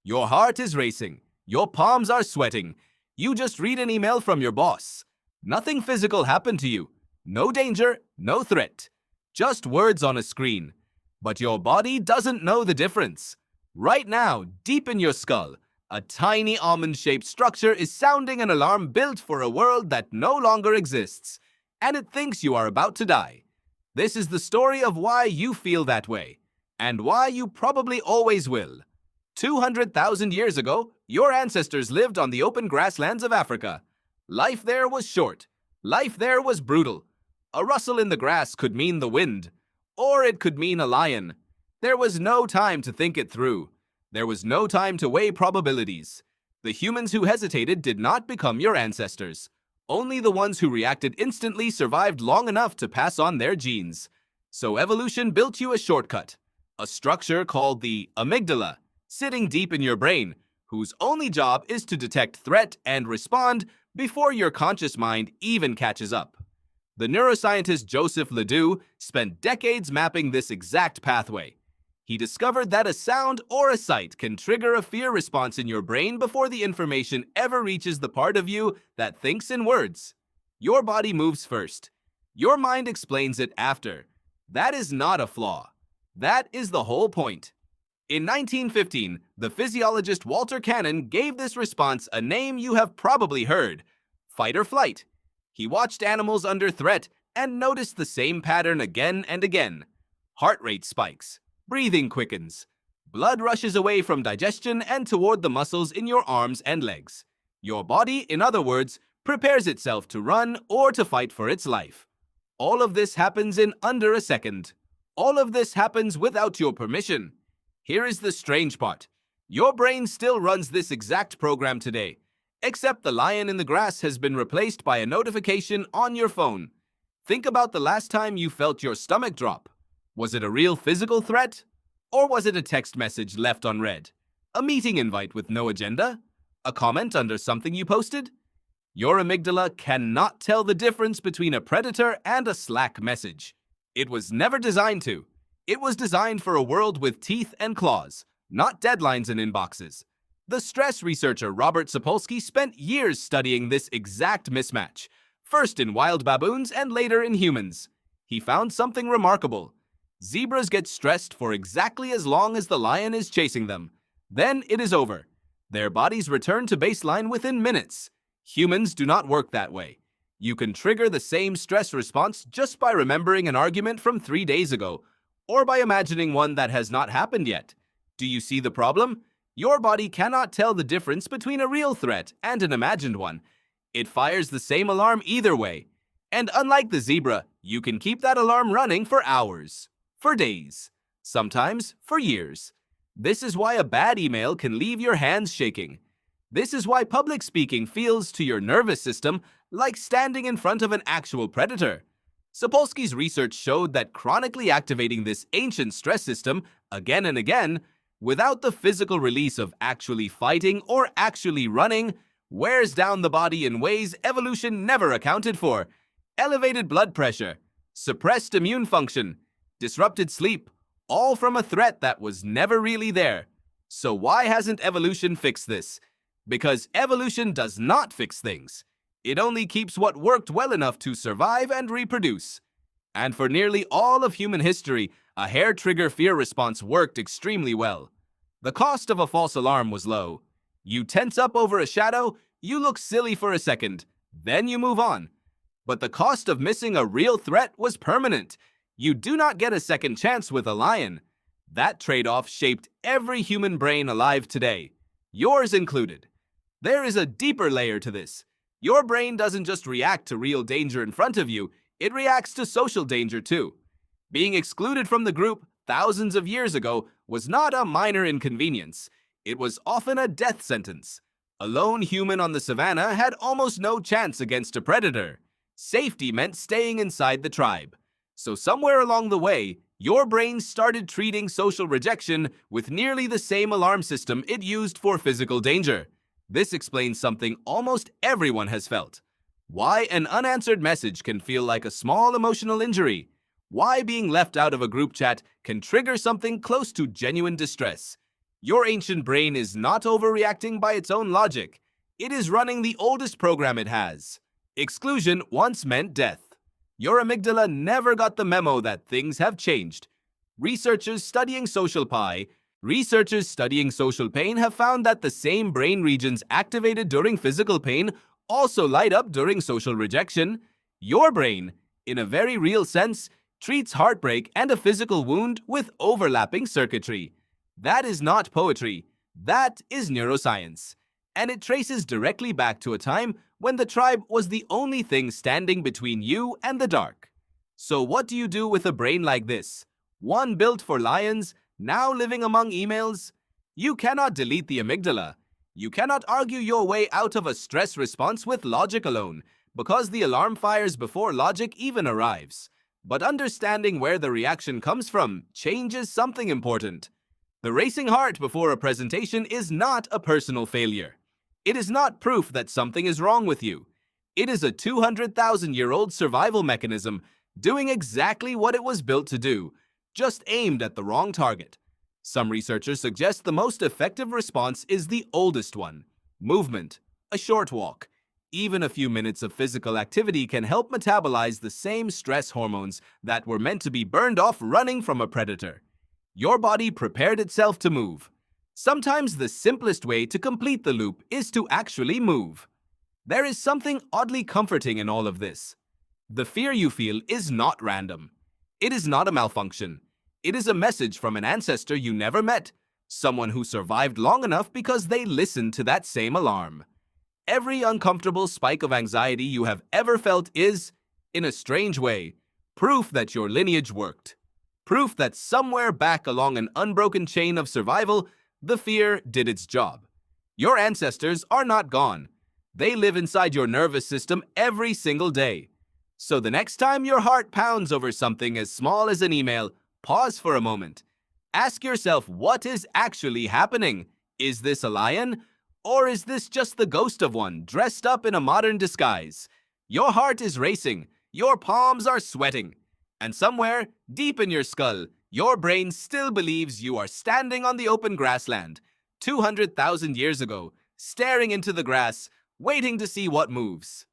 Your heart is racing. Your palms are sweating. You just read an email from your boss. Nothing physical happened to you. No danger, no threat. Just words on a screen. But your body doesn't know the difference. Right now, deep in your skull, a tiny almond-shaped structure is sounding an alarm built for a world that no longer exists, and it thinks you are about to die. This is the story of why you feel that way, and why you probably always will. 200,000 years ago, your ancestors lived on the open grasslands of Africa. Life there was short. Life there was brutal. A rustle in the grass could mean the wind, or it could mean a lion. There was no time to think it through. There was no time to weigh probabilities. The humans who hesitated did not become your ancestors. Only the ones who reacted instantly survived long enough to pass on their genes. So evolution built you a shortcut, a structure called the amygdala, sitting deep in your brain, whose only job is to detect threat and respond before your conscious mind even catches up. The neuroscientist Joseph Ledoux spent decades mapping this exact pathway. He discovered that a sound or a sight can trigger a fear response in your brain before the information ever reaches the part of you that thinks in words. Your body moves first. Your mind explains it after. That is not a flaw. That is the whole point. In 1915, the physiologist Walter Cannon gave this response a name you have probably heard: fight or flight. He watched animals under threat and noticed the same pattern again and again. Heart rate spikes. Breathing quickens. Blood rushes away from digestion and toward the muscles in your arms and legs. Your body, in other words, prepares itself to run or to fight for its life. All of this happens in under a second. All of this happens without your permission. Here is the strange part. Your brain still runs this exact program today, except the lion in the grass has been replaced by a notification on your phone. Think about the last time you felt your stomach drop. Was it a real physical threat? Or was it a text message left unread? A meeting invite with no agenda? A comment under something you posted? Your amygdala cannot tell the difference between a predator and a Slack message. It was never designed to. It was designed for a world with teeth and claws, not deadlines and inboxes. The stress researcher Robert Sapolsky spent years studying this exact mismatch, first in wild baboons and later in humans. He found something remarkable. Zebras get stressed for exactly as long as the lion is chasing them. Then it is over. Their bodies return to baseline within minutes. Humans do not work that way. You can trigger the same stress response just by remembering an argument from 3 days ago, or by imagining one that has not happened yet. Do you see the problem? Your body cannot tell the difference between a real threat and an imagined one. It fires the same alarm either way. And unlike the zebra, you can keep that alarm running for hours. For days, sometimes for years. This is why a bad email can leave your hands shaking. This is why public speaking feels to your nervous system like standing in front of an actual predator. Sapolsky's research showed that chronically activating this ancient stress system again and again, without the physical release of actually fighting or actually running, wears down the body in ways evolution never accounted for. Elevated blood pressure, suppressed immune function, disrupted sleep, all from a threat that was never really there. So why hasn't evolution fixed this? Because evolution does not fix things. It only keeps what worked well enough to survive and reproduce. And for nearly all of human history, a hair trigger fear response worked extremely well. The cost of a false alarm was low. You tense up over a shadow, you look silly for a second, then you move on. But the cost of missing a real threat was permanent. You do not get a second chance with a lion. That trade-off shaped every human brain alive today, yours included. There is a deeper layer to this. Your brain doesn't just react to real danger in front of you, it reacts to social danger too. Being excluded from the group thousands of years ago was not a minor inconvenience. It was often a death sentence. A lone human on the savannah had almost no chance against a predator. Safety meant staying inside the tribe. So somewhere along the way, your brain started treating social rejection with nearly the same alarm system it used for physical danger. This explains something almost everyone has felt. Why an unanswered message can feel like a small emotional injury. Why being left out of a group chat can trigger something close to genuine distress. Your ancient brain is not overreacting by its own logic. It is running the oldest program it has. Exclusion once meant death. Your amygdala never got the memo that things have changed. Researchers studying social pain have found that the same brain regions activated during physical pain also light up during social rejection. Your brain, in a very real sense, treats heartbreak and a physical wound with overlapping circuitry. That is not poetry. That is neuroscience. And it traces directly back to a time when the tribe was the only thing standing between you and the dark. So what do you do with a brain like this? One built for lions, now living among emails? You cannot delete the amygdala. You cannot argue your way out of a stress response with logic alone, because the alarm fires before logic even arrives. But understanding where the reaction comes from changes something important. The racing heart before a presentation is not a personal failure. It is not proof that something is wrong with you. It is a 200,000-year-old survival mechanism doing exactly what it was built to do, just aimed at the wrong target. Some researchers suggest the most effective response is the oldest one: movement, a short walk. Even a few minutes of physical activity can help metabolize the same stress hormones that were meant to be burned off running from a predator. Your body prepared itself to move. Sometimes the simplest way to complete the loop is to actually move. There is something oddly comforting in all of this. The fear you feel is not random. It is not a malfunction. It is a message from an ancestor you never met, someone who survived long enough because they listened to that same alarm. Every uncomfortable spike of anxiety you have ever felt is, in a strange way, proof that your lineage worked. Proof that somewhere back along an unbroken chain of survival, the fear did its job. Your ancestors are not gone. They live inside your nervous system every single day. So the next time your heart pounds over something as small as an email, pause for a moment. Ask yourself what is actually happening. Is this a lion? Or is this just the ghost of one dressed up in a modern disguise? Your heart is racing. Your palms are sweating. And somewhere, deep in your skull, your brain still believes you are standing on the open grassland, 200,000 years ago, staring into the grass, waiting to see what moves.